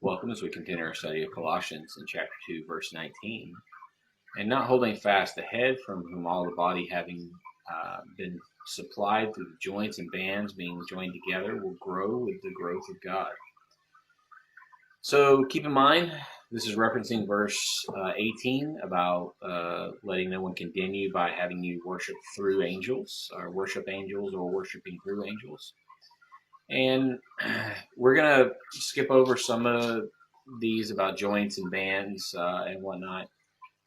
Welcome as we continue our study of Colossians in chapter 2, verse 19. And not holding fast the head, from whom all the body, having been supplied through the joints and bands being joined together, will grow with the growth of God. So keep in mind, this is referencing verse 18 about letting no one condemn you by having you worship through angels, or worship angels, or worshiping through angels. And we're going to skip over some of these about joints and bands and whatnot,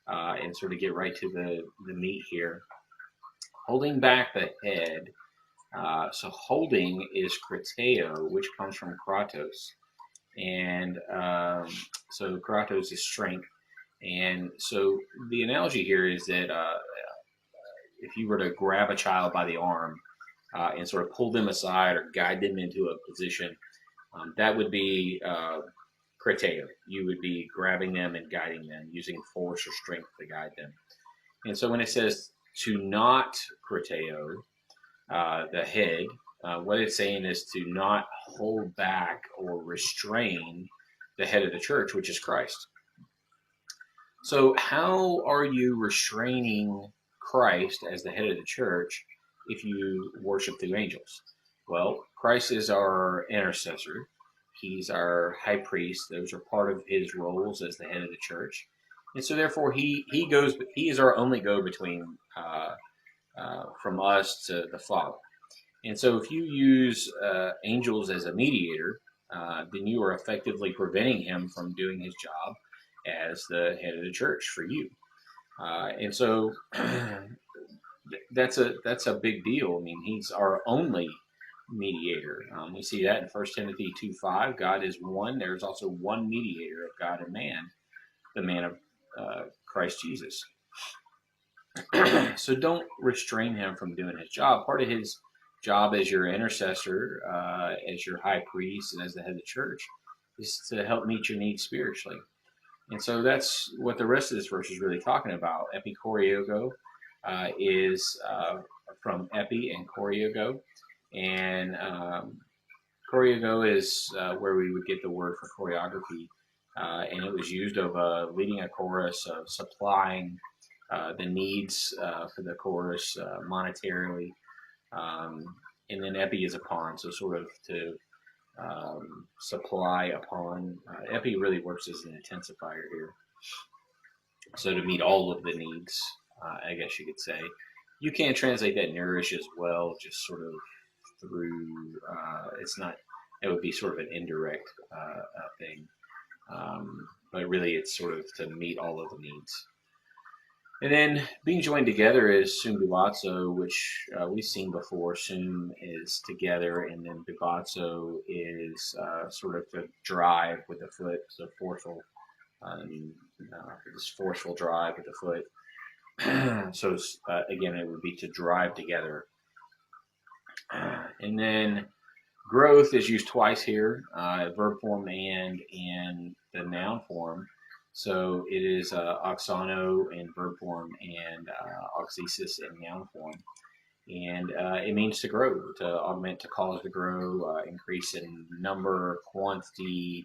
and sort of get right to the meat here. Holding back the head. So holding is krateo, which comes from kratos. And so kratos is strength. And so the analogy here is that if you were to grab a child by the arm and sort of pull them aside or guide them into a position, that would be krateo. You would be grabbing them and guiding them, using force or strength to guide them. And so when it says to not krateo, the head, what it's saying is to not hold back or restrain the head of the church, which is Christ. So how are you restraining Christ as the head of the church if you worship through angels? Well, Christ is our intercessor. He's our high priest. Those are part of his roles as the head of the church. And so therefore he is our only go-between from us to the Father. And so if you use angels as a mediator, then you are effectively preventing him from doing his job as the head of the church for you. And so that's a big deal. I mean, he's our only mediator. We see that in 1 Timothy 2:5. God is one. There's also one mediator of God and man, the man of Christ Jesus. So don't restrain him from doing his job. Part of his job as your intercessor, as your high priest, and as the head of the church is to help meet your needs spiritually. And so that's what the rest of this verse is really talking about. Epikoreogo is from epi and choreogo. And choreogo is where we would get the word for choreography. And it was used of leading a chorus, of supplying the needs for the chorus monetarily. And then epi is upon, so sort of to supply upon. Epi really works as an intensifier here. So to meet all of the needs, I guess you could say. You can translate that nourish as well, just sort of through, it's not, it would be sort of an indirect thing. But really it's sort of to meet all of the needs. And then being joined together is sum bibatzo, which we've seen before. Sum is together, and then bibatzo is sort of to drive with the foot, so forceful, this forceful drive with the foot. So again, it would be to drive together. And then growth is used twice here, verb form and in the noun form. So it is oxano in verb form and oxesis in noun form. And it means to grow, to augment, to cause to grow, increase in number, quantity.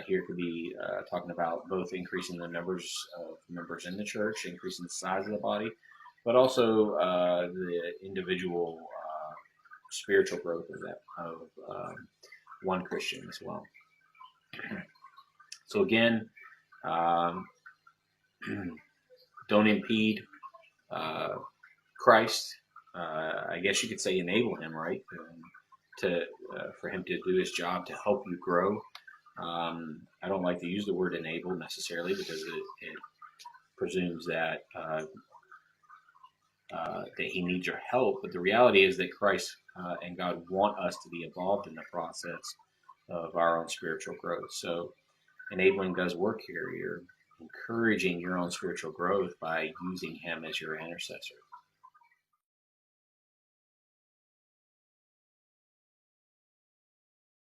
Here could be talking about both increasing the numbers of members in the church, increasing the size of the body, but also the individual spiritual growth of one Christian as well. So again, don't impede Christ. I guess you could say enable him, right? For him to do his job to help you grow. I don't like to use the word enable necessarily because it presumes that that he needs your help. But the reality is that Christ and God want us to be involved in the process of our own spiritual growth. So enabling does work here. You're encouraging your own spiritual growth by using him as your intercessor.